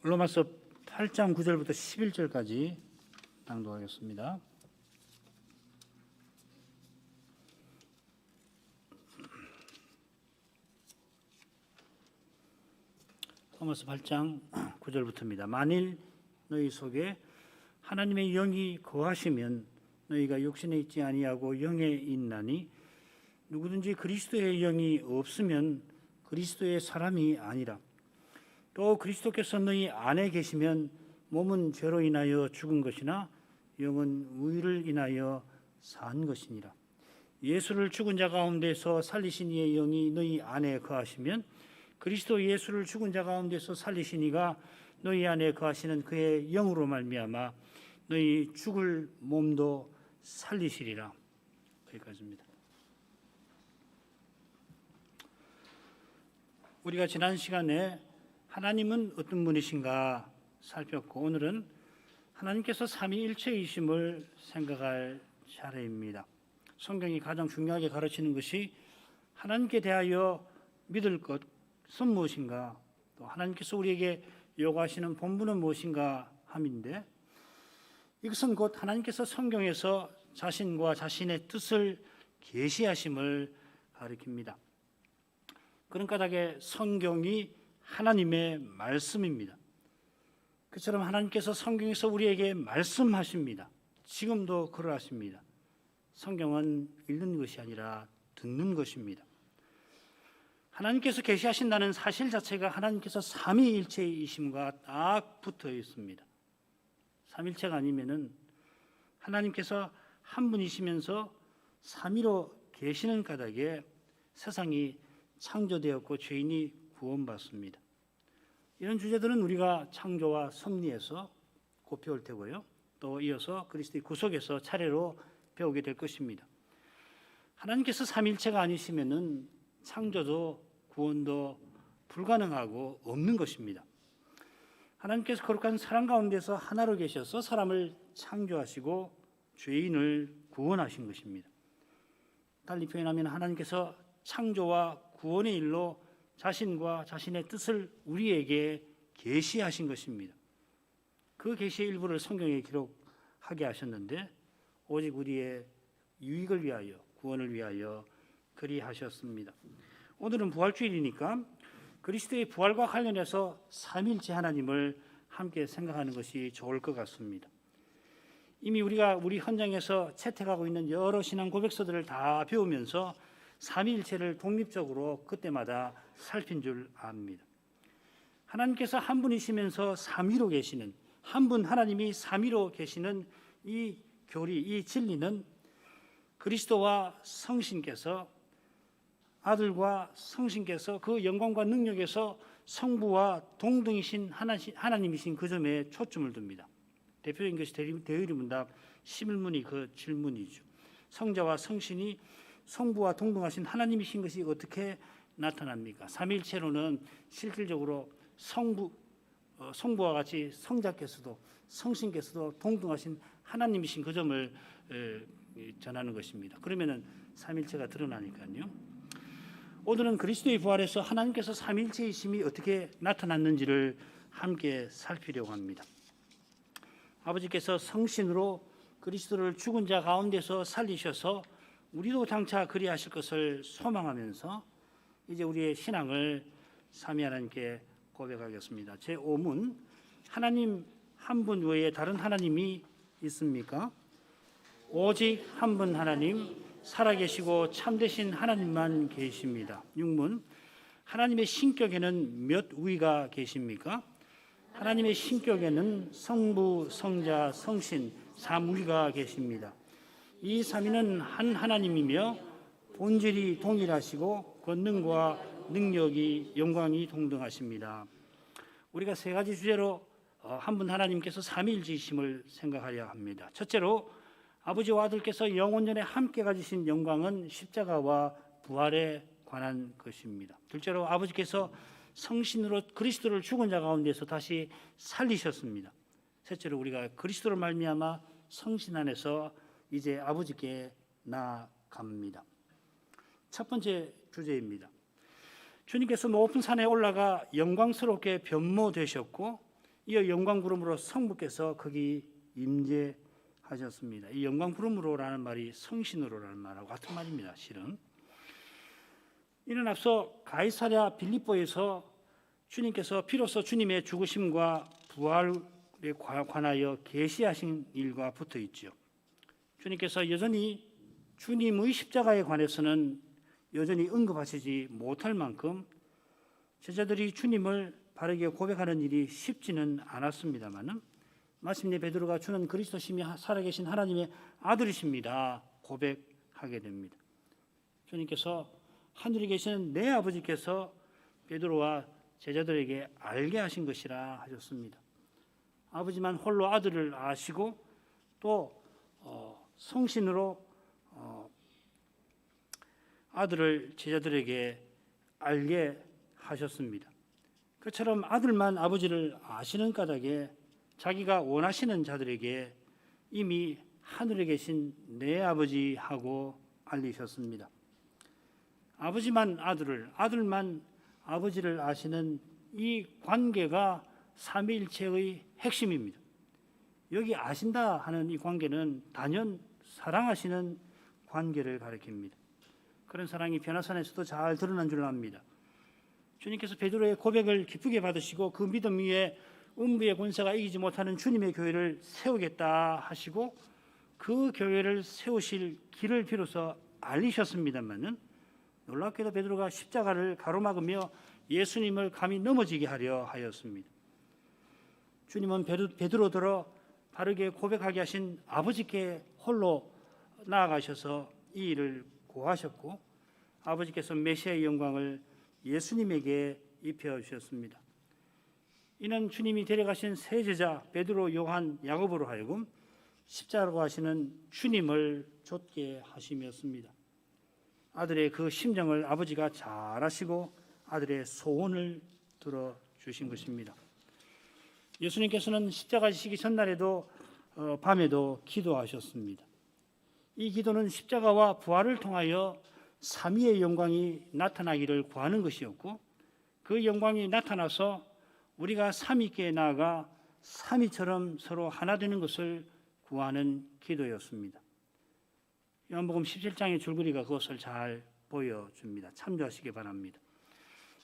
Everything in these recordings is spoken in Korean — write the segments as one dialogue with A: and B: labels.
A: 로마서 8장 9절부터 11절까지 낭독하겠습니다. 로마서 8장 9절부터입니다. 만일 너희 속에 하나님의 영이 거하시면 너희가 육신에 있지 아니하고 영에 있나니 누구든지 그리스도의 영이 없으면 그리스도의 사람이 아니라. 또 그리스도께서 너희 안에 계시면 몸은 죄로 인하여 죽은 것이나 영은 의를 인하여 산 것이니라. 예수를 죽은 자 가운데서 살리신 이의 영이 너희 안에 거하시면 그리스도 예수를 죽은 자 가운데서 살리신 이가 너희 안에 거하시는 그의 영으로 말미암아 너희 죽을 몸도 살리시리라. 여기까지입니다. 우리가 지난 시간에 하나님은 어떤 분이신가 살폈고, 오늘은 하나님께서 삼위일체이심을 생각할 차례입니다. 성경이 가장 중요하게 가르치는 것이 하나님께 대하여 믿을 것은 무엇인가, 또 하나님께서 우리에게 요구하시는 본분은 무엇인가 함인데, 이것은 곧 하나님께서 성경에서 자신과 자신의 뜻을 계시하심을 가리킵니다. 그런 까닭에 성경이 하나님의 말씀입니다. 그처럼 하나님께서 성경에서 우리에게 말씀하십니다. 지금도 그러하십니다. 성경은 읽는 것이 아니라 듣는 것입니다. 하나님께서 계시하신다는 사실 자체가 하나님께서 삼위일체이심과 딱 붙어 있습니다. 삼일체가 아니면은 하나님께서 한 분이시면서 삼위로 계시는 까닭에 세상이 창조되었고 죄인이 구원받습니다. 이런 주제들은 우리가 창조와 섭리에서 곧 배울 테고요. 또 이어서 그리스도의 구속에서 차례로 배우게 될 것입니다. 하나님께서 삼일체가 아니시면은 창조도 구원도 불가능하고 없는 것입니다. 하나님께서 거룩한 사랑 가운데서 하나로 계셔서 사람을 창조하시고 죄인을 구원하신 것입니다. 달리 표현하면 하나님께서 창조와 구원의 일로 자신과 자신의 뜻을 우리에게 계시하신 것입니다. 그 계시의 일부를 성경에 기록하게 하셨는데 오직 우리의 유익을 위하여, 구원을 위하여 그리하셨습니다. 오늘은 부활주일이니까 그리스도의 부활과 관련해서 삼위일체 하나님을 함께 생각하는 것이 좋을 것 같습니다. 이미 우리가 우리 현장에서 채택하고 있는 여러 신앙 고백서들을 다 배우면서 삼위일체를 독립적으로 그때마다 살핀 줄 압니다. 하나님께서 한 분이시면서 삼위로 계시는, 한 분 하나님이 삼위로 계시는 이 교리, 이 진리는 그리스도와 성신께서, 아들과 성신께서 그 영광과 능력에서 성부와 동등이신 하나님이신 그 점에 초점을 둡니다. 대표적인 것이 대의문답 11문이 그 질문이죠. 성자와 성신이 성부와 동등하신 하나님이신 것이 어떻게 나타납니까? 삼일체로는 실질적으로 성부와 같이 성자께서도 성신께서도 동등하신 하나님이신 그 점을 전하는 것입니다. 그러면은 삼일체가 드러나니까요. 오늘은 그리스도의 부활에서 하나님께서 삼일체이심이 어떻게 나타났는지를 함께 살피려고 합니다. 아버지께서 성신으로 그리스도를 죽은 자 가운데서 살리셔서 우리도 장차 그리하실 것을 소망하면서 이제 우리의 신앙을 삼위 하나님께 고백하겠습니다. 제5문, 하나님 한 분 외에 다른 하나님이 있습니까? 오직 한 분 하나님, 살아계시고 참되신 하나님만 계십니다. 6문, 하나님의 신격에는 몇 위가 계십니까? 하나님의 신격에는 성부, 성자, 성신, 삼위가 계십니다. 이 삼위는 한 하나님이며 본질이 동일하시고 권능과 능력이 영광이 동등하십니다. 우리가 세 가지 주제로 한 분 하나님께서 삼위일체이심을 생각하려 합니다. 첫째로 아버지와 아들께서 영원전에 함께 가지신 영광은 십자가와 부활에 관한 것입니다. 둘째로 아버지께서 성신으로 그리스도를 죽은 자 가운데서 다시 살리셨습니다. 셋째로 우리가 그리스도를 말미암아 성신 안에서 이제 아버지께 나아갑니다. 첫 번째 주제입니다. 주님께서 높은 산에 올라가 영광스럽게 변모되셨고 이어 영광 부름으로 성부께서 거기 임재하셨습니다. 이 영광 부름으로라는 말이 성신으로라는 말하고 같은 말입니다. 실은 이는 앞서 가이사랴 빌립보에서 주님께서 비로소 주님의 죽으심과 부활에 관하여 계시하신 일과 붙어 있죠. 주님께서 여전히 주님의 십자가에 관해서는 여전히 언급하시지 못할 만큼 제자들이 주님을 바르게 고백하는 일이 쉽지는 않았습니다만은 마침내 베드로가 주는 그리스도심이 살아계신 하나님의 아들이십니다 고백하게 됩니다. 주님께서 하늘에 계시는 내 아버지께서 베드로와 제자들에게 알게 하신 것이라 하셨습니다. 아버지만 홀로 아들을 아시고 또 성신으로 아들을 제자들에게 알게 하셨습니다. 그처럼 아들만 아버지를 아시는 까닭에 자기가 원하시는 자들에게 이미 하늘에 계신 내 아버지하고 알리셨습니다. 아버지만 아들을, 아들만 아버지를 아시는 이 관계가 삼위일체의 핵심입니다. 여기 아신다 하는 이 관계는 단연 사랑하시는 관계를 가리킵니다. 그런 사랑이 변화산에서도 잘 드러난 줄 압니다. 주님께서 베드로의 고백을 기쁘게 받으시고 그 믿음 위에 음부의 권세가 이기지 못하는 주님의 교회를 세우겠다 하시고 그 교회를 세우실 길을 비로소 알리셨습니다마는 놀랍게도 베드로가 십자가를 가로막으며 예수님을 감히 넘어지게 하려 하였습니다. 주님은 베드로더러 바르게 고백하게 하신 아버지께 홀로 나아가셔서 이 일을 고하셨고 아버지께서 메시아의 영광을 예수님에게 입혀주셨습니다. 이는 주님이 데려가신 세 제자 베드로, 요한, 야고보로 하여금 십자가로 가시는 주님을 좇게 하심이었습니다. 아들의 그 심정을 아버지가 잘 아시고 아들의 소원을 들어주신 것입니다. 예수님께서는 십자가 지시기 전날에도 밤에도 기도하셨습니다. 이 기도는 십자가와 부활을 통하여 삼위의 영광이 나타나기를 구하는 것이었고 그 영광이 나타나서 우리가 삼위께 나아가 삼위처럼 서로 하나 되는 것을 구하는 기도였습니다. 요한복음 17장의 줄거리가 그것을 잘 보여줍니다. 참조하시기 바랍니다.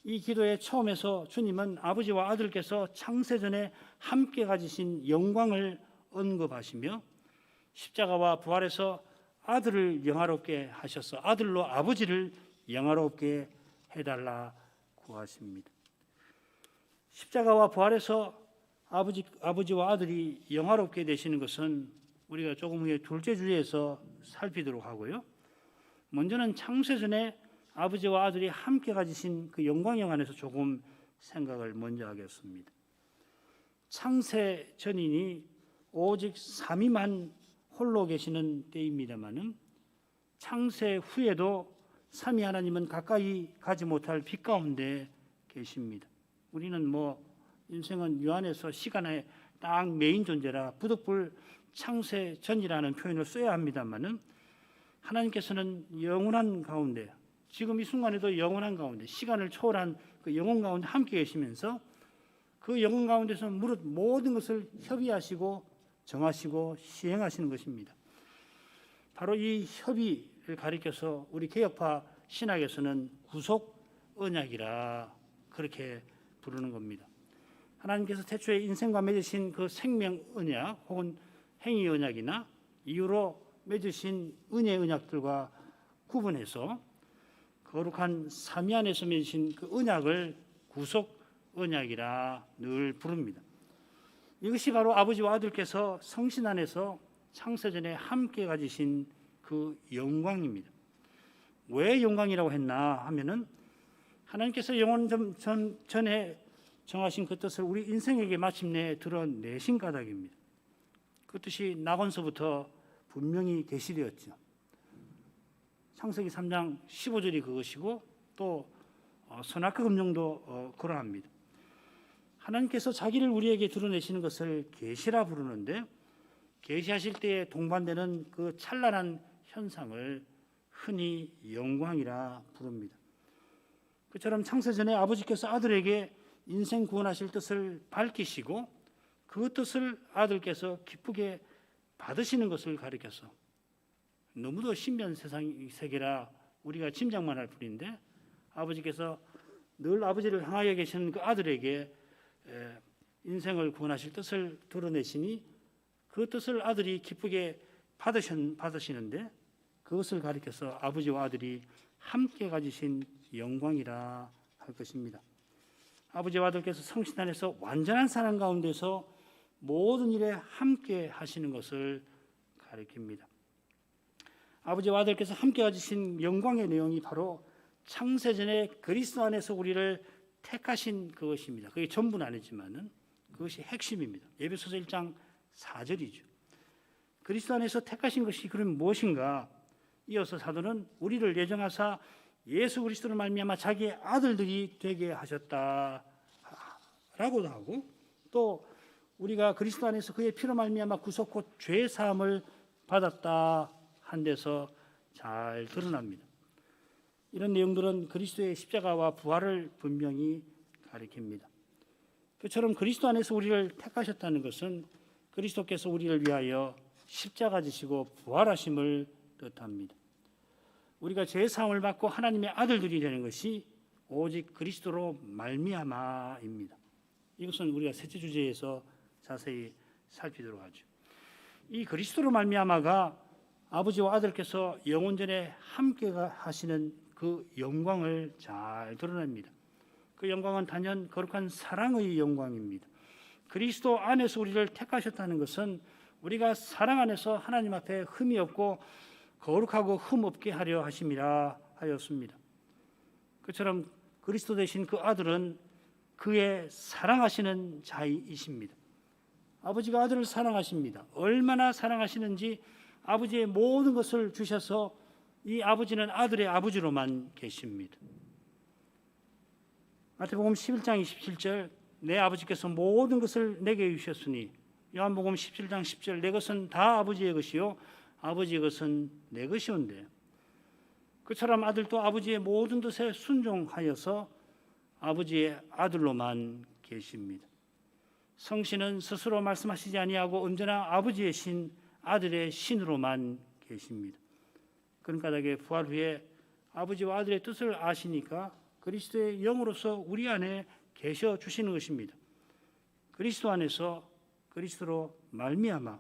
A: 이 기도의 처음에서 주님은 아버지와 아들께서 창세전에 함께 가지신 영광을 언급하시며 십자가와 부활에서 아들을 영화롭게 하셔서 아들로 아버지를 영화롭게 해달라 구하십니다. 십자가와 부활에서 아버지와 아들이 영화롭게 되시는 것은 우리가 조금 후에 둘째 주에서 살피도록 하고요. 먼저는 창세전에 아버지와 아들이 함께 가지신 그 영광에 관해서 조금 생각을 먼저 하겠습니다. 창세전이니 오직 삼위만 홀로 계시는 때입니다마는 창세 후에도 삼위 하나님은 가까이 가지 못할 빛 가운데 계십니다. 우리는 인생은 요 안에서 시간의 딱 메인 존재라 부득불 창세전이라는 표현을 써야 합니다마는 하나님께서는 영원한 가운데 지금 이 순간에도 영원한 가운데 시간을 초월한 그 영원 가운데 함께 계시면서 그 영원 가운데서 무릇 모든 것을 협의하시고 정하시고 시행하시는 것입니다. 바로 이 협의를 가리켜서 우리 개혁파 신학에서는 구속 언약이라 그렇게 부르는 겁니다. 하나님께서 태초에 인생과 맺으신 그 생명 언약 혹은 행위 언약이나 이후로 맺으신 은혜 언약들과 구분해서 거룩한 삼위 안에서 맺으신 그 언약을 구속 언약이라 늘 부릅니다. 이것이 바로 아버지와 아들께서 성신 안에서 창세전에 함께 가지신 그 영광입니다. 왜 영광이라고 했나 하면은 하나님께서 영원 전에 정하신 그 뜻을 우리 인생에게 마침내 드러내신 까닭입니다. 그 뜻이 낙원서부터 분명히 계시되었죠. 창세기 3장 15절이 그것이고 또 선악과 금령도 그러합니다. 하나님께서 자기를 우리에게 드러내시는 것을 계시라 부르는데 계시하실 때에 동반되는 그 찬란한 현상을 흔히 영광이라 부릅니다. 그처럼 창세전에 아버지께서 아들에게 인생 구원하실 뜻을 밝히시고 그 뜻을 아들께서 기쁘게 받으시는 것을 가리켜서, 너무도 신비한 세계라 우리가 짐작만 할 뿐인데, 아버지께서 늘 아버지를 향하여 계시는 그 아들에게 인생을 구원하실 뜻을 드러내시니, 그 뜻을 아들이 기쁘게 받으시는데, 그것을 가리켜서 아버지와 아들이 함께 가지신 영광이라 할 것입니다. 아버지와 아들께서 성신 안에서 완전한 사랑 가운데서 모든 일에 함께 하시는 것을 가리킵니다. 아버지와 아들께서 함께 가지신 영광의 내용이 바로 창세전에 그리스도 안에서 우리를 택하신 그것입니다. 그게 전부는 아니지만은 그것이 핵심입니다. 에베소서 1장 4절이죠. 그리스도 안에서 택하신 것이 그러면 무엇인가? 이어서 사도는 우리를 예정하사 예수 그리스도를 말미암아 자기의 아들들이 되게 하셨다라고도 하고, 또 우리가 그리스도 안에서 그의 피로 말미암아 구속 곧 죄 사함을 받았다 한 데서 잘 드러납니다. 이런 내용들은 그리스도의 십자가와 부활을 분명히 가리킵니다. 그처럼 그리스도 안에서 우리를 택하셨다는 것은 그리스도께서 우리를 위하여 십자가 지시고 부활하심을 뜻합니다. 우리가 죄 사함을 받고 하나님의 아들들이 되는 것이 오직 그리스도로 말미암아입니다. 이것은 우리가 셋째 주제에서 자세히 살피도록 하죠. 이 그리스도로 말미암아가 아버지와 아들께서 영원전에 함께 하시는 그 영광을 잘 드러냅니다. 그 영광은 단연 거룩한 사랑의 영광입니다. 그리스도 안에서 우리를 택하셨다는 것은 우리가 사랑 안에서 하나님 앞에 흠이 없고 거룩하고 흠 없게 하려 하심이라 하였습니다. 그처럼 그리스도 되신 그 아들은 그의 사랑하시는 자이십니다. 아버지가 아들을 사랑하십니다. 얼마나 사랑하시는지 아버지의 모든 것을 주셔서 이 아버지는 아들의 아버지로만 계십니다. 마태복음 11장 27절, 내 아버지께서 모든 것을 내게 주셨으니, 요한복음 17장 10절, 내 것은 다 아버지의 것이요 아버지의 것은 내 것이온데, 그처럼 아들도 아버지의 모든 뜻에 순종하여서 아버지의 아들로만 계십니다. 성신은 스스로 말씀하시지 아니하고 언제나 아버지의 신, 아들의 신으로만 계십니다. 그런 까닭에 부활 후에 아버지와 아들의 뜻을 아시니까 그리스도의 영으로서 우리 안에 계셔 주시는 것입니다. 그리스도 안에서 그리스도로 말미암아,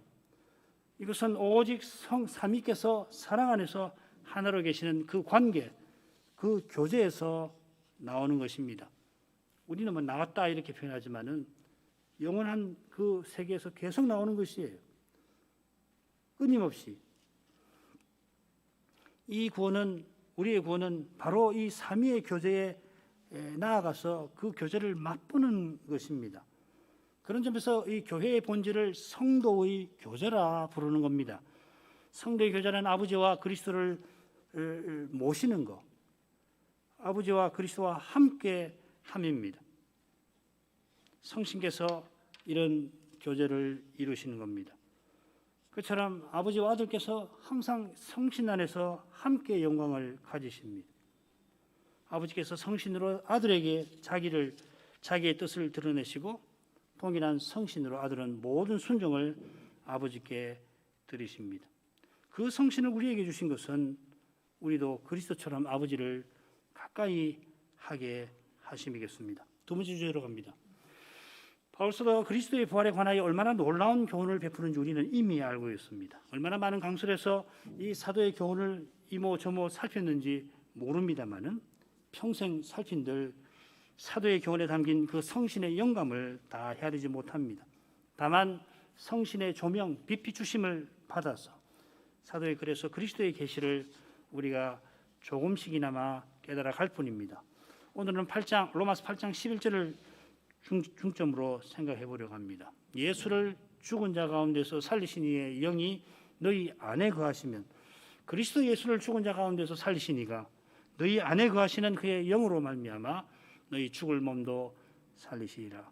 A: 이것은 오직 삼위께서 사랑 안에서 하나로 계시는 그 관계, 그 교제에서 나오는 것입니다. 우리는 뭐 나왔다 이렇게 표현하지만은 영원한 그 세계에서 계속 나오는 것이에요. 끊임없이. 이 구원은, 우리의 구원은 바로 이 삼위의 교제에 나아가서 그 교제를 맛보는 것입니다. 그런 점에서 이 교회의 본질을 성도의 교제라 부르는 겁니다. 성도의 교제는 아버지와 그리스도를 모시는 것, 아버지와 그리스도와 함께 함입니다. 성신께서 이런 교제를 이루시는 겁니다. 그처럼 아버지와 아들께서 항상 성신 안에서 함께 영광을 가지십니다. 아버지께서 성신으로 아들에게 자기의 뜻을 드러내시고, 동일한 성신으로 아들은 모든 순종을 아버지께 드리십니다. 그 성신을 우리에게 주신 것은 우리도 그리스도처럼 아버지를 가까이 하게 하심이겠습니다. 두 번째 주제로 갑니다. 바울 사도가 그리스도의 부활에 관하여 얼마나 놀라운 교훈을 베푸는지 우리는 이미 알고 있습니다. 얼마나 많은 강술에서 이 사도의 교훈을 이모저모 살폈는지 모릅니다만은 평생 살핀들 사도의 교훈에 담긴 그 성신의 영감을 다 헤아리지 못합니다. 다만 성신의 조명, 빛이 주심을 받아서 사도의 글에서 그리스도의 계시를 우리가 조금씩이나마 깨달아 갈 뿐입니다. 오늘은 로마서 8장 11절을 중점으로 생각해 보려고 합니다. 예수를 죽은 자 가운데서 살리신 이의 영이 너희 안에 거하시면, 그리스도 예수를 죽은 자 가운데서 살리신 이가 너희 안에 거하시는 그의 영으로 말미암아 너희 죽을 몸도 살리시리라.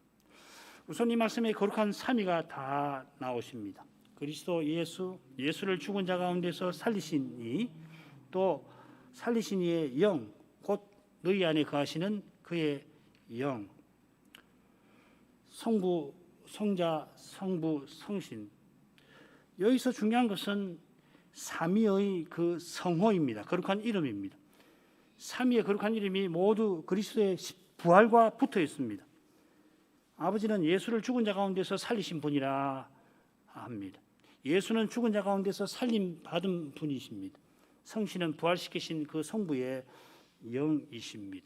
A: 우선 이 말씀에 거룩한 삼위가 다 나오십니다. 그리스도 예수를 죽은 자 가운데서 살리신 이, 또 살리신 이의 영, 곧 너희 안에 거하시는 그의 영. 성부 성자, 성부, 성신. 여기서 중요한 것은 삼위의 그 성호입니다. 거룩한 이름입니다. 삼위의 거룩한 이름이 모두 그리스도의 부활과 붙어 있습니다. 아버지는 예수를 죽은 자 가운데서 살리신 분이라 합니다. 예수는 죽은 자 가운데서 살림 받은 분이십니다. 성신은 부활시키신 그 성부의 영이십니다.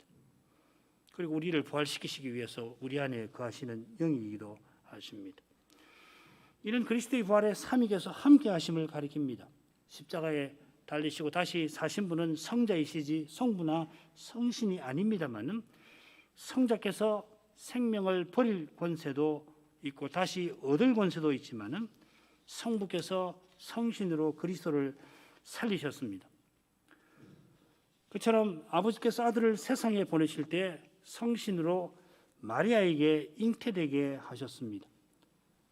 A: 그리고 우리를 부활시키시기 위해서 우리 안에 거하시는 영이기도 하십니다. 이는 그리스도의 부활의 삼위께서 함께 하심을 가리킵니다. 십자가에 달리시고 다시 사신 분은 성자이시지 성부나 성신이 아닙니다만은 성자께서 생명을 버릴 권세도 있고 다시 얻을 권세도 있지만은 성부께서 성신으로 그리스도를 살리셨습니다. 그처럼 아버지께서 아들을 세상에 보내실 때 성신으로 마리아에게 잉태되게 하셨습니다.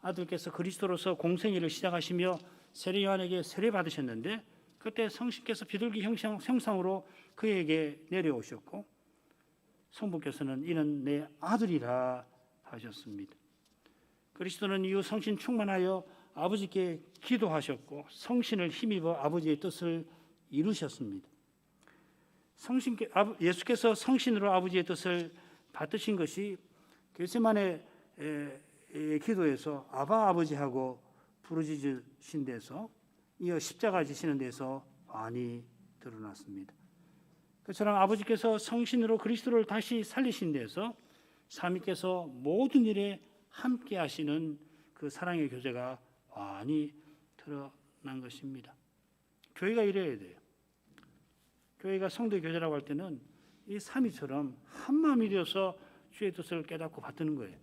A: 아들께서 그리스도로서 공생애를 시작하시며 세례 요한에게 세례 받으셨는데 그때 성신께서 비둘기 형상으로 그에게 내려오셨고 성부께서는 이는 내 아들이라 하셨습니다. 그리스도는 이후 성신 충만하여 아버지께 기도하셨고 성신을 힘입어 아버지의 뜻을 이루셨습니다. 예수께서 성신으로 아버지의 뜻을 받으신 것이 겟세마네 기도에서 아바 아버지하고 부르짖으신 데서 이어 십자가 지시는 데서 많이 드러났습니다. 그처럼 아버지께서 성신으로 그리스도를 다시 살리신 데서 삼위께서 모든 일에 함께 하시는 그 사랑의 교제가 많이 드러난 것입니다. 교회가 이래야 돼요. 교회가 성도의 교제라고 할 때는 이 삼위처럼 한 마음이 되어서 주의 뜻을 깨닫고 받드는 거예요.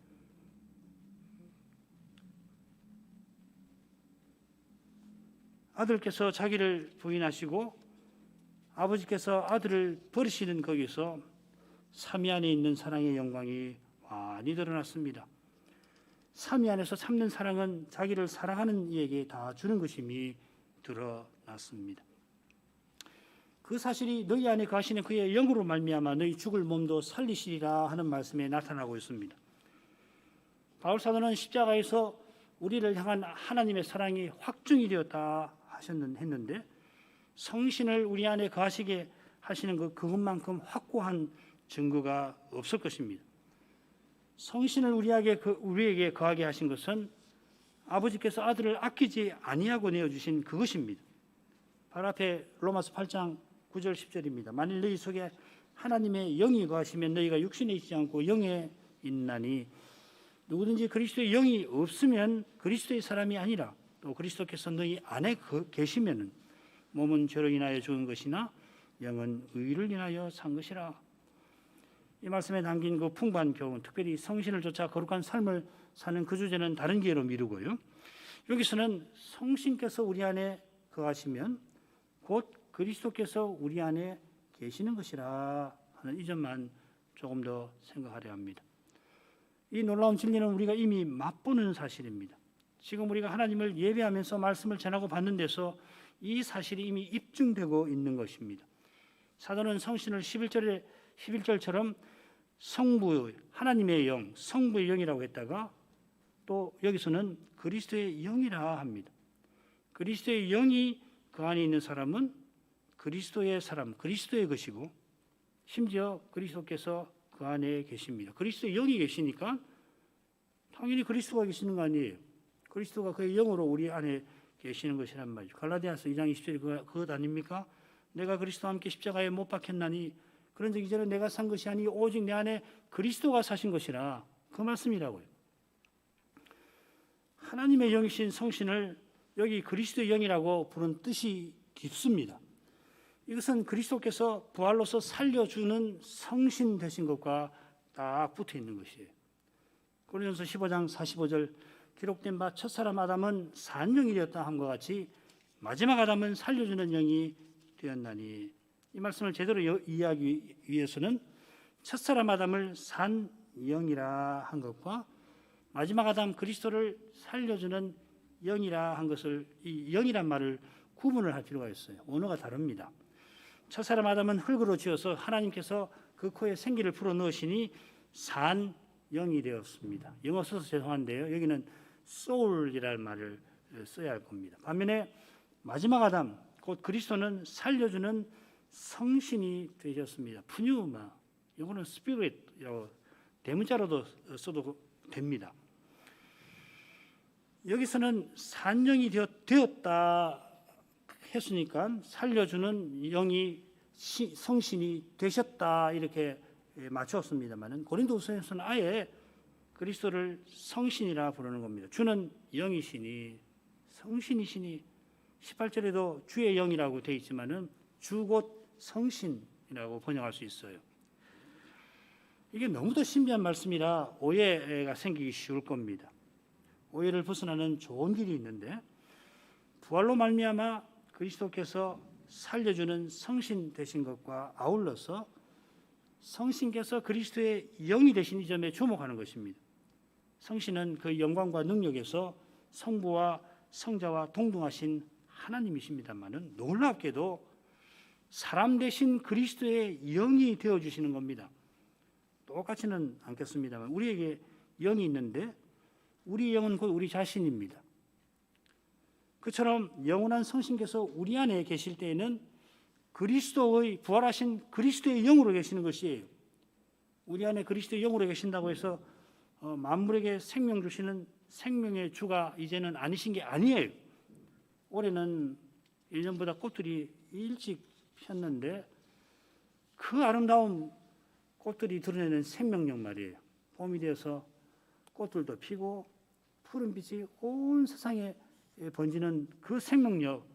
A: 아들께서 자기를 부인하시고 아버지께서 아들을 버리시는 거기서 삼위 안에 있는 사랑의 영광이 많이 드러났습니다. 삼위 안에서 참는 사랑은 자기를 사랑하는 이에게 다 주는 것임이 드러났습니다. 그 사실이 너희 안에 거하시는 그의 영으로 말미암아 너희 죽을 몸도 살리시리라 하는 말씀에 나타나고 있습니다. 바울 사도는 십자가에서 우리를 향한 하나님의 사랑이 확증이 되었다 했는데 성신을 우리 안에 거하시게 하시는 그것만큼 확고한 증거가 없을 것입니다. 성신을 우리에게 거하게 하신 것은 아버지께서 아들을 아끼지 아니하고 내어주신 그것입니다. 바로 앞에 로마서 8장 9절 10절입니다. 만일 너희 속에 하나님의 영이 거하시면 너희가 육신에 있지 않고 영에 있나니 누구든지 그리스도의 영이 없으면 그리스도의 사람이 아니라 또 그리스도께서 너희 안에 계시면 몸은 죄로 인하여 죽은 것이나 영은 의를 인하여 산 것이라. 이 말씀에 담긴 그 풍부한 교훈, 특별히 성신을 쫓아 거룩한 삶을 사는 그 주제는 다른 기회로 미루고요. 여기서는 성신께서 우리 안에 거하시면 곧 그리스도께서 우리 안에 계시는 것이라 하는 이 점만 조금 더 생각하려 합니다. 이 놀라운 진리는 우리가 이미 맛보는 사실입니다. 지금 우리가 하나님을 예배하면서 말씀을 전하고 받는 데서 이 사실이 이미 입증되고 있는 것입니다. 사도는 성신을 11절처럼 성부, 하나님의 영, 성부의 영이라고 했다가 또 여기서는 그리스도의 영이라 합니다. 그리스도의 영이 그 안에 있는 사람은 그리스도의 사람, 그리스도의 것이고 심지어 그리스도께서 그 안에 계십니다. 그리스도의 영이 계시니까 당연히 그리스도가 계시는 거 아니에요. 그리스도가 그의 영으로 우리 안에 계시는 것이란 말이죠. 갈라디아서 2장 20절이 그것 아닙니까? 내가 그리스도와 함께 십자가에 못 박혔나니 그런 적 이전에 내가 산 것이 아니 오직 내 안에 그리스도가 사신 것이라 그 말씀이라고요. 하나님의 영이신 성신을 여기 그리스도의 영이라고 부른 뜻이 깊습니다. 이것은 그리스도께서 부활로서 살려주는 성신 되신 것과 딱 붙어 있는 것이에요. 고린도서 15장 45절 기록된 바 첫사람 아담은 산 영이 되었다 함과 같이 마지막 아담은 살려주는 영이 되었나니 이 말씀을 제대로 이해하기 위해서는 첫사람 아담을 산 영이라 한 것과 마지막 아담 그리스도를 살려주는 영이라 한 것을 이 영이란 말을 구분을 할 필요가 있어요. 언어가 다릅니다. 첫사람 아담은 흙으로 지어서 하나님께서 그 코에 생기를 불어 넣으시니 산 영이 되었습니다. 영어 써서 죄송한데요. 여기는 soul이라는 말을 써야 할 겁니다. 반면에 마지막 아담, 곧 그리스도는 살려주는 성신이 되셨습니다. 푸뉴마, 이거는 스피릿이라고 대문자로도 써도 됩니다. 여기서는 산영이 되었다 했으니까 살려주는 영이 성신이 되셨다 이렇게 맞췄습니다만은 고린도후서에서는 아예 그리스도를 성신이라 부르는 겁니다. 주는 영이시니 성신이시니 18절에도 주의 영이라고 되어 있지만은 주 곧 성신이라고 번역할 수 있어요. 이게 너무도 신비한 말씀이라 오해가 생기기 쉬울 겁니다. 오해를 벗어나는 좋은 길이 있는데 부활로 말미암아 그리스도께서 살려주는 성신 되신 것과 아울러서 성신께서 그리스도의 영이 되신 이 점에 주목하는 것입니다. 성신은 그 영광과 능력에서 성부와 성자와 동등하신 하나님이십니다만은 놀랍게도 사람 되신 그리스도의 영이 되어주시는 겁니다. 똑같지는 않겠습니다만 우리에게 영이 있는데 우리 영은 곧 우리 자신입니다. 그처럼 영원한 성신께서 우리 안에 계실 때에는 그리스도의 부활하신 그리스도의 영으로 계시는 것이에요. 우리 안에 그리스도의 영으로 계신다고 해서 만물에게 생명 주시는 생명의 주가 이제는 아니신 게 아니에요. 올해는 1년보다 꽃들이 일찍 폈는데 그 아름다운 꽃들이 드러내는 생명력 말이에요. 봄이 되어서 꽃들도 피고 푸른 빛이 온 세상에 번지는 그 생명력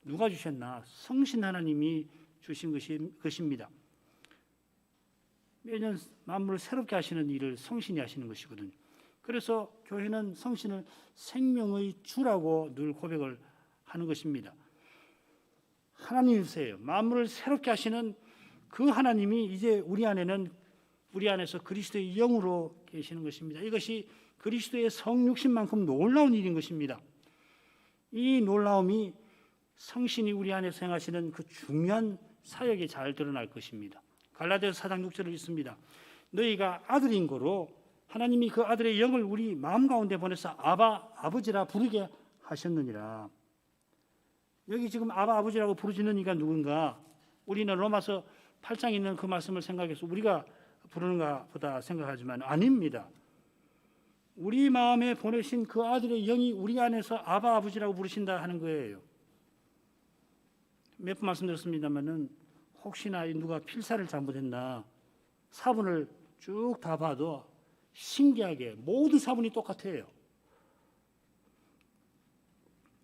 A: 누가 주셨나? 성신 하나님이 주신 것입니다. 매년 만물을 새롭게 하시는 일을 성신이 하시는 것이거든요. 그래서 교회는 성신을 생명의 주라고 늘 고백을 하는 것입니다. 하나님이세요. 만물을 새롭게 하시는 그 하나님이 이제 우리 안에서 그리스도의 영으로 계시는 것입니다. 이것이 그리스도의 성육신만큼 놀라운 일인 것입니다. 이 놀라움이 성신이 우리 안에서 행하시는 그 중요한 사역에 잘 드러날 것입니다. 갈라디아서 4장 6절을 읽습니다. 너희가 아들인 거로 하나님이 그 아들의 영을 우리 마음 가운데 보내서 아바 아버지라 부르게 하셨느니라. 여기 지금 아바 아버지라고 부르시는 이가 누군가? 우리는 로마서 8장에 있는 그 말씀을 생각해서 우리가 부르는가 보다 생각하지만 아닙니다. 우리 마음에 보내신 그 아들의 영이 우리 안에서 아바 아버지라고 부르신다 하는 거예요. 몇 번 말씀드렸습니다만은 혹시나 누가 필사를 잘못했나 사본을 쭉 다 봐도 신기하게 모든 사본이 똑같아요.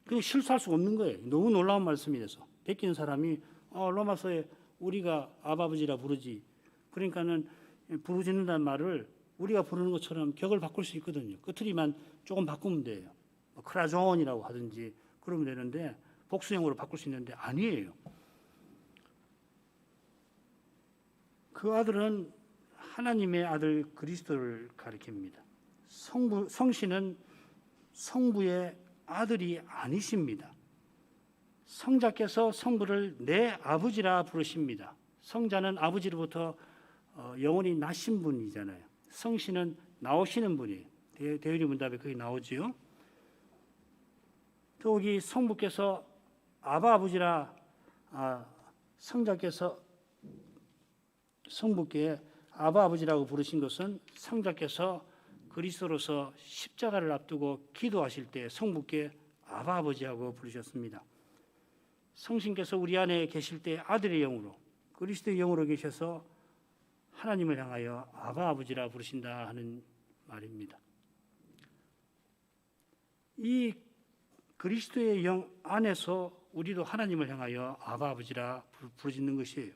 A: 그게 실수할 수 없는 거예요. 너무 놀라운 말씀이라서 베끼는 사람이 로마서에 우리가 아버지라 부르지. 그러니까는 부르짖는다는 말을 우리가 부르는 것처럼 격을 바꿀 수 있거든요. 끝트리만 조금 바꾸면 돼요. 크라존이라고 하든지 그러면 되는데 복수형으로 바꿀 수 있는데 아니에요. 그 아들은 하나님의 아들 그리스도를 가리킵니다. 성신은 성부의 아들이 아니십니다. 성자께서 성부를 내 아버지라 부르십니다. 성자는 아버지로부터 영원히 나신 분이잖아요. 성신은 나오시는 분이에요. 대유리 문답에 그게 나오지요. 더욱이 성부께서 아바 아버지라 성자께서 성부께 아바 아버지라고 부르신 것은 성자께서 그리스도로서 십자가를 앞두고 기도하실 때 성부께 아바 아버지하고 부르셨습니다. 성신께서 우리 안에 계실 때 아들의 영으로 그리스도의 영으로 계셔서 하나님을 향하여 아바 아버지라 부르신다 하는 말입니다. 이 그리스도의 영 안에서 우리도 하나님을 향하여 아바 아버지라 부르짖는 것이에요.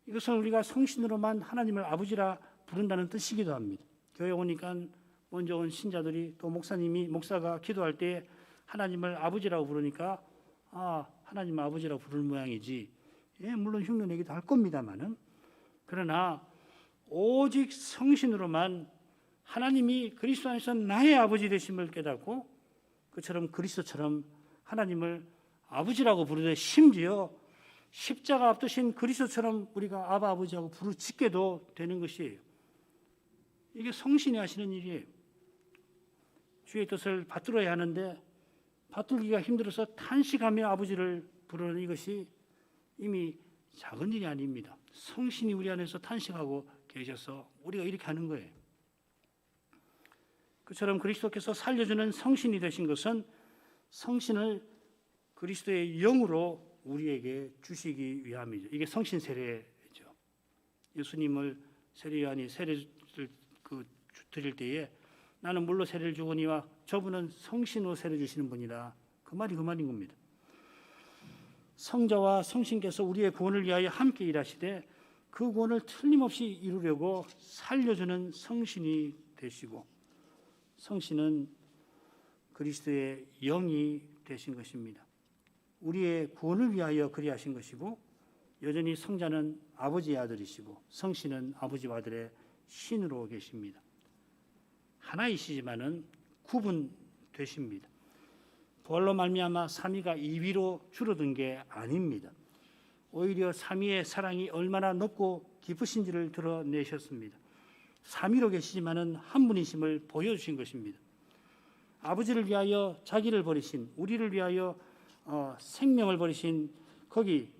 A: 이것은 우리가 성신으로만 하나님을 아버지라 부른다는 뜻이기도 합니다. 교회 오니까 먼저 온 신자들이 또 목사가 기도할 때 하나님을 아버지라고 부르니까 하나님 아버지라고 부르는 모양이지. 물론 흉내 내기도 할 겁니다만은 그러나 오직 성신으로만 하나님이 그리스도 안에서 나의 아버지 되심을 깨닫고 그처럼 그리스도처럼 하나님을 아버지라고 부르되 심지어 십자가 앞두신 그리스도처럼 우리가 아바 아버지하고 부르짖게도 되는 것이에요. 이게 성신이 하시는 일이에요. 주의 뜻을 받들어야 하는데 받들기가 힘들어서 탄식하며 아버지를 부르는 이것이 이미 작은 일이 아닙니다. 성신이 우리 안에서 탄식하고 계셔서 우리가 이렇게 하는 거예요. 그처럼 그리스도께서 살려주는 성신이 되신 것은 성신을 그리스도의 영으로 우리에게 주시기 위함이죠. 이게 성신 세례죠. 예수님을 세례 요한이 세례를 드릴 때에 나는 물로 세례를 주거니와 저분은 성신으로 세례 주시는 분이라, 그 말인 겁니다. 성자와 성신께서 우리의 구원을 위하여 함께 일하시되 그 구원을 틀림없이 이루려고 살려주는 성신이 되시고, 성신은 그리스도의 영이 되신 것입니다. 우리의 구원을 위하여 그리하신 것이고, 여전히 성자는 아버지의 아들이시고 성신은 아버지와 아들의 신으로 계십니다. 하나이시지만은 구분되십니다. 부활로 말미암아 삼위가 이위로 줄어든 게 아닙니다. 오히려 삼위의 사랑이 얼마나 높고 깊으신지를 드러내셨습니다. 삼위로 계시지만은 한 분이심을 보여주신 것입니다. 아버지를 위하여 자기를 버리신, 우리를 위하여 생명을 버리신 거기,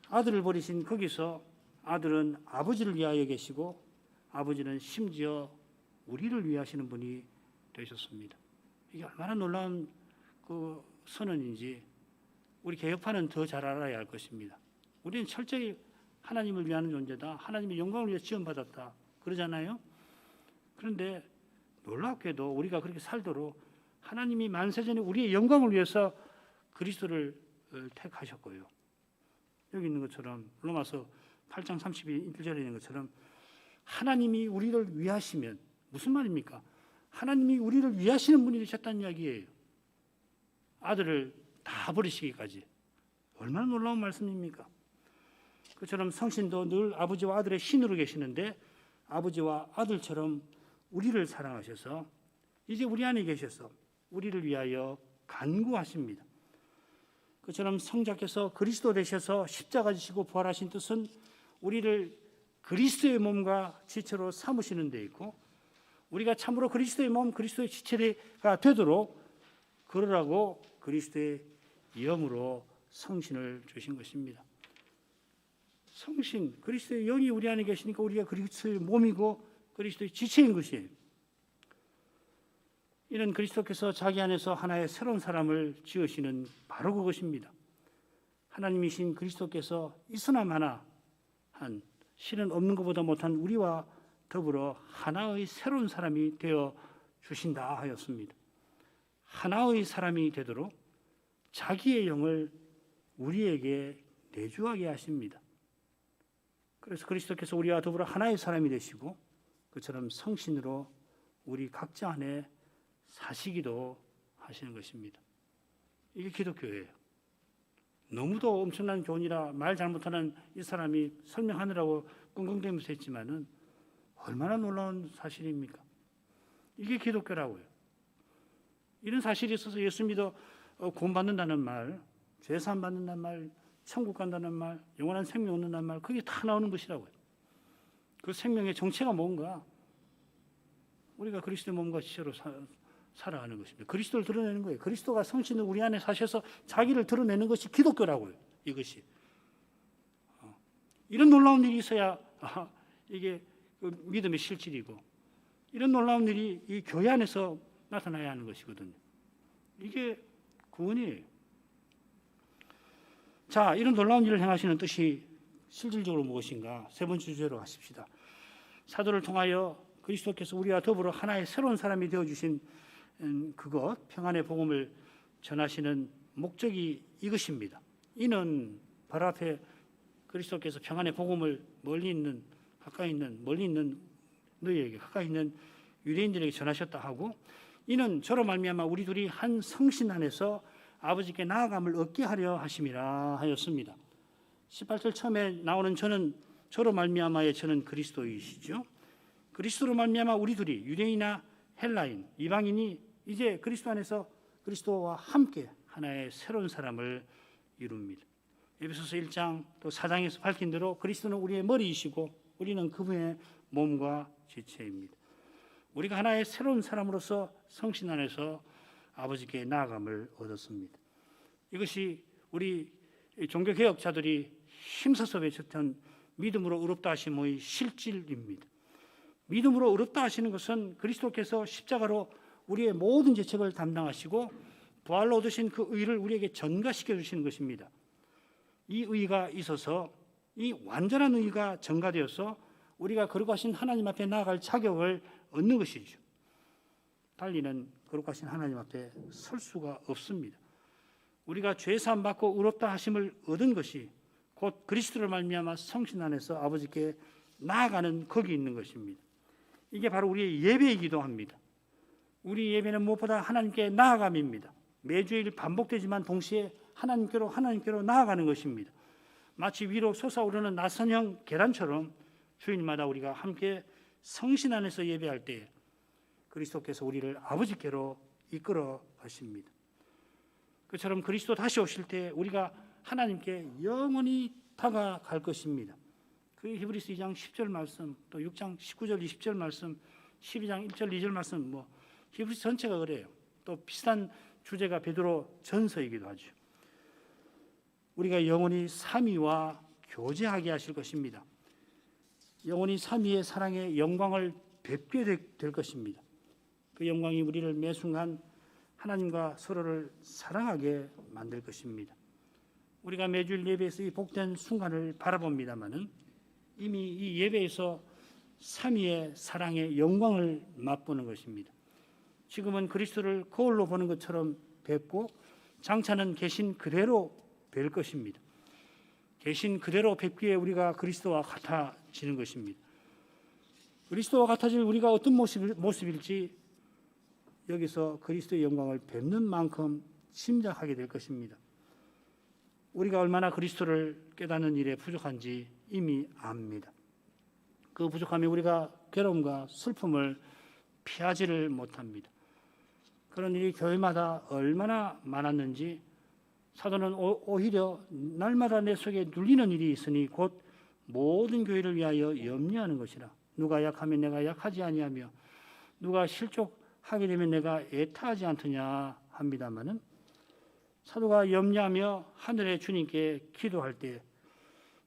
A: 아들을 버리신 거기서 아들은 아버지를 위하여 계시고 아버지는 심지어 우리를 위하시는 분이 되셨습니다. 이게 얼마나 놀라운 그 선언인지 우리 개혁파는 더 잘 알아야 할 것입니다. 우리는 철저히 하나님을 위하는 존재다, 하나님의 영광을 위해 지원받았다 그러잖아요. 그런데 놀랍게도 우리가 그렇게 살도록 하나님이 만세전에 우리의 영광을 위해서 그리스도를 택하셨고요. 여기 있는 것처럼 로마서 8장 31절에 있는 것처럼 하나님이 우리를 위하시면, 무슨 말입니까? 하나님이 우리를 위하시는 분이 되셨다는 이야기예요. 아들을 다 버리시기까지. 얼마나 놀라운 말씀입니까? 그처럼 성신도 늘 아버지와 아들의 신으로 계시는데 아버지와 아들처럼 우리를 사랑하셔서 이제 우리 안에 계셔서 우리를 위하여 간구하십니다. 그처럼 성자께서 그리스도 되셔서 십자가 지시고 부활하신 뜻은 우리를 그리스도의 몸과 지체로 삼으시는 데 있고, 우리가 참으로 그리스도의 몸, 그리스도의 지체가 되도록 그러라고 그리스도의 영으로 성신을 주신 것입니다. 성신, 그리스도의 영이 우리 안에 계시니까 우리가 그리스도의 몸이고 그리스도의 지체인 것이에요. 이는 그리스도께서 자기 안에서 하나의 새로운 사람을 지으시는 바로 그것입니다. 하나님이신 그리스도께서 있으나마나 한, 실은 없는 것보다 못한 우리와 더불어 하나의 새로운 사람이 되어 주신다 하였습니다. 하나의 사람이 되도록 자기의 영을 우리에게 내주하게 하십니다. 그래서 그리스도께서 우리와 더불어 하나의 사람이 되시고 그처럼 성신으로 우리 각자 안에 사시기도 하시는 것입니다. 이게 기독교예요. 너무도 엄청난 교훈이라 말 잘못하는 이 사람이 설명하느라고 끙끙대면서 했지만은 얼마나 놀라운 사실입니까? 이게 기독교라고요. 이런 사실이 있어서 예수 믿어 구원받는다는 말, 죄사함 받는다는 말, 천국 간다는 말, 영원한 생명 얻는다는 말, 그게 다 나오는 것이라고요. 그 생명의 정체가 뭔가? 우리가 그리스도의 몸과 지체로 살아가는 것입니다. 그리스도를 드러내는 거예요. 그리스도가 성신을 우리 안에 사셔서 자기를 드러내는 것이 기독교라고요. 이것이. 이런 놀라운 일이 있어야 이게 믿음의 실질이고, 이런 놀라운 일이 이 교회 안에서 나타나야 하는 것이거든요. 이게 구원이에요. 자, 이런 놀라운 일을 행하시는 뜻이 실질적으로 무엇인가? 세 번째 주제로 가십시다. 사도를 통하여 그리스도께서 우리와 더불어 하나의 새로운 사람이 되어주신 그것, 평안의 복음을 전하시는 목적이 이것입니다. 이는 바로 앞에 그리스도께서 평안의 복음을 멀리 있는, 가까이 있는, 멀리 있는 너희에게, 가까이 있는 유대인들에게 전하셨다 하고, 이는 저로 말미암아 우리 둘이 한 성신 안에서 아버지께 나아감을 얻게 하려 하심이라 하였습니다. 18절 처음에 나오는 저로 말미암아의 저는 그리스도이시죠. 그리스도로 말미암아 우리 둘이 유대인이나 헬라인, 이방인이 이제 그리스도 안에서 그리스도와 함께 하나의 새로운 사람을 이룹니다. 에베소서 1장 또 4장에서 밝힌 대로 그리스도는 우리의 머리이시고 우리는 그분의 몸과 지체입니다. 우리가 하나의 새로운 사람으로서 성신 안에서 아버지께 나아감을 얻었습니다. 이것이 우리 종교개혁자들이 힘써서 외쳤던 믿음으로 의롭다 하심의 실질입니다. 믿음으로 의롭다 하시는 것은 그리스도께서 십자가로 우리의 모든 죄책을 담당하시고 부활로 얻으신 그 의를 우리에게 전가시켜 주시는 것입니다. 이 의가 있어서 이 완전한 의가 전가되어서 우리가 거룩하신 하나님 앞에 나아갈 자격을 얻는 것이죠. 달리는 거룩하신 하나님 앞에 설 수가 없습니다. 우리가 죄사함 받고 의롭다 하심을 얻은 것이 곧 그리스도를 말미암아 성신 안에서 아버지께 나아가는 거기 있는 것입니다. 이게 바로 우리의 예배이기도 합니다. 우리 예배는 무엇보다 하나님께 나아감입니다. 매주일 반복되지만 동시에 하나님께로 나아가는 것입니다. 마치 위로 솟아오르는 나선형 계단처럼 주일마다 우리가 함께 성신 안에서 예배할 때 그리스도께서 우리를 아버지께로 이끌어 가십니다. 그처럼 그리스도 다시 오실 때 우리가 하나님께 영원히 다가갈 것입니다. 그 히브리서 2장 10절 말씀, 또 6장 19절 20절 말씀, 12장 1절 2절 말씀, 히브리서 전체가 그래요. 또 비슷한 주제가 베드로 전서이기도 하죠. 우리가 영원히 삼위와 교제하게 하실 것입니다. 영원히 삼위의 사랑의 영광을 뵙게 될 것입니다. 그 영광이 우리를 매 순간 하나님과 서로를 사랑하게 만들 것입니다. 우리가 매주일 예배에서 이 복된 순간을 바라봅니다마는 이미 이 예배에서 삼위의 사랑의 영광을 맛보는 것입니다. 지금은 그리스도를 거울로 보는 것처럼 뵙고 장차는 계신 그대로 뵐 것입니다. 계신 그대로 뵙기에 우리가 그리스도와 같아지는 것입니다. 그리스도와 같아질 우리가 어떤 모습일지 여기서 그리스도의 영광을 뵙는 만큼 짐작하게 될 것입니다. 우리가 얼마나 그리스도를 깨닫는 일에 부족한지 이미 압니다. 그 부족함에 우리가 괴로움과 슬픔을 피하지를 못합니다. 그런 일이 교회마다 얼마나 많았는지 사도는 오히려 날마다 내 속에 눌리는 일이 있으니 곧 모든 교회를 위하여 염려하는 것이라. 누가 약하면 내가 약하지 아니하며 누가 실족하게 되면 내가 애타하지 않더냐 합니다마는 사도가 염려하며 하늘의 주님께 기도할 때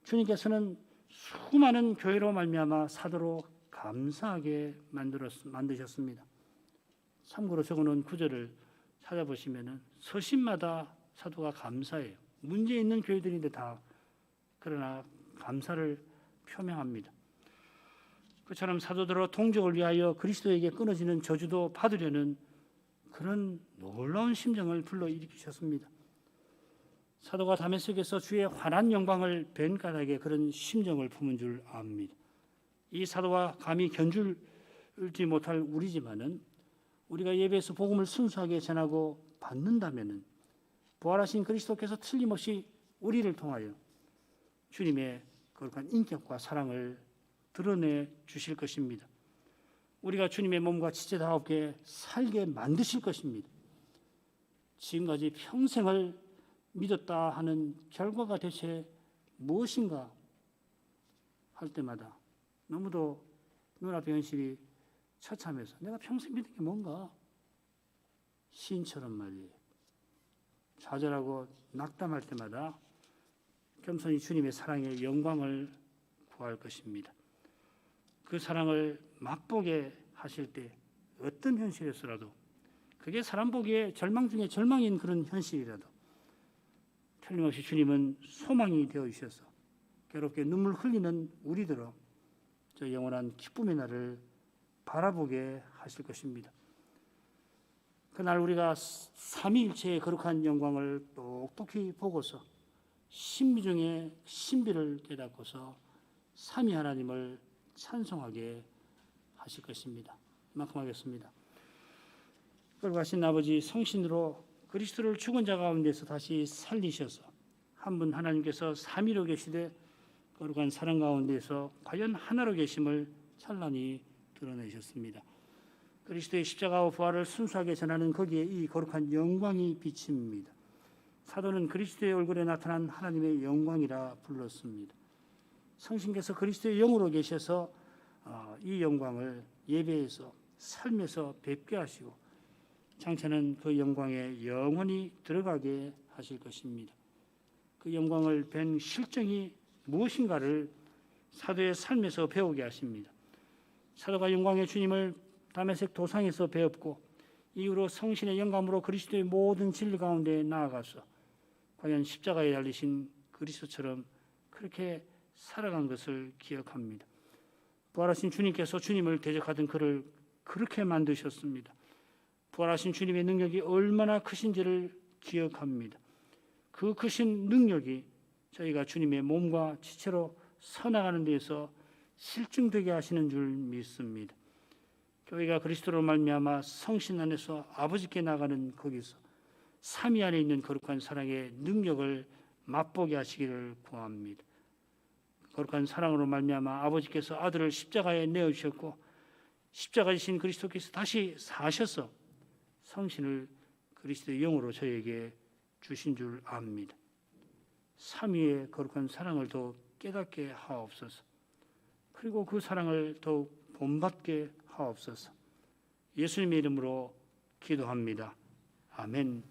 A: 주님께서는 수많은 교회로 말미암아 사도로 감사하게 만드셨습니다. 참고로 적어놓은 구절을 찾아보시면 서신마다 사도가 감사해요. 문제 있는 교회들인데 다 그러나 감사를 표명합니다. 그처럼 사도들로 동족을 위하여 그리스도에게 끊어지는 저주도 받으려는 그런 놀라운 심정을 불러일으키셨습니다. 사도가 다메섹에서 주의 환한 영광을 뵌 까닭에 그런 심정을 품은 줄 압니다. 이 사도와 감히 견줄지 못할 우리지만은 우리가 예배에서 복음을 순수하게 전하고 받는다면은 부활하신 그리스도께서 틀림없이 우리를 통하여 주님의 거룩한 인격과 사랑을 드러내 주실 것입니다. 우리가 주님의 몸과 지체다없게 살게 만드실 것입니다. 지금까지 평생을 믿었다 하는 결과가 대체 무엇인가 할 때마다 너무도 눈앞의 현실이 처참해서 내가 평생 믿은 게 뭔가 시인처럼 말이에요. 좌절하고 낙담할 때마다 겸손히 주님의 사랑의 영광을 구할 것입니다. 그 사랑을 맛보게 하실 때 어떤 현실에서라도 그게 사람 보기에 절망 중에 절망인 그런 현실이라도 틀림없이 주님은 소망이 되어 주셔서 괴롭게 눈물 흘리는 우리들어 저 영원한 기쁨의 날을 바라보게 하실 것입니다. 그날 우리가 삼위일체의 거룩한 영광을 똑똑히 보고서 신비 중에 신비를 깨닫고서 삼위 하나님을 찬송하게 하실 것입니다. 이만큼 하겠습니다. 거룩하신 아버지, 성신으로 그리스도를 죽은 자 가운데서 다시 살리셔서 한 분 하나님께서 삼위로 계시되 거룩한 사랑 가운데서 과연 하나로 계심을 찬란히 드러내셨습니다. 그리스도의 십자가와 부활을 순수하게 전하는 거기에 이 거룩한 영광이 비칩니다. 사도는 그리스도의 얼굴에 나타난 하나님의 영광이라 불렀습니다. 성신께서 그리스도의 영으로 계셔서 이 영광을 예배에서 삶에서 뵙게 하시고 장차는 그 영광에 영원히 들어가게 하실 것입니다. 그 영광을 뵌 실정이 무엇인가를 사도의 삶에서 배우게 하십니다. 사도가 영광의 주님을 다메섹 도상에서 배웠고 이후로 성신의 영감으로 그리스도의 모든 진리 가운데 나아가서 과연 십자가에 달리신 그리스도처럼 그렇게 살아간 것을 기억합니다. 부활하신 주님께서 주님을 대적하던 그를 그렇게 만드셨습니다. 부활하신 주님의 능력이 얼마나 크신지를 기억합니다. 그 크신 능력이 저희가 주님의 몸과 지체로 서나가는 데에서 실증되게 하시는 줄 믿습니다. 교회가 그리스도로 말미암아 성신 안에서 아버지께 나가는 거기서 삼위 안에 있는 거룩한 사랑의 능력을 맛보게 하시기를 구합니다. 거룩한 사랑으로 말미암아 아버지께서 아들을 십자가에 내어주셨고 십자가이신 그리스도께서 다시 사셔서 성신을 그리스도의 영으로 저에게 주신 줄 압니다. 삼위의 거룩한 사랑을 더욱 깨닫게 하옵소서. 그리고 그 사랑을 더욱 본받게 하옵소서. 예수님의 이름으로 기도합니다. 아멘.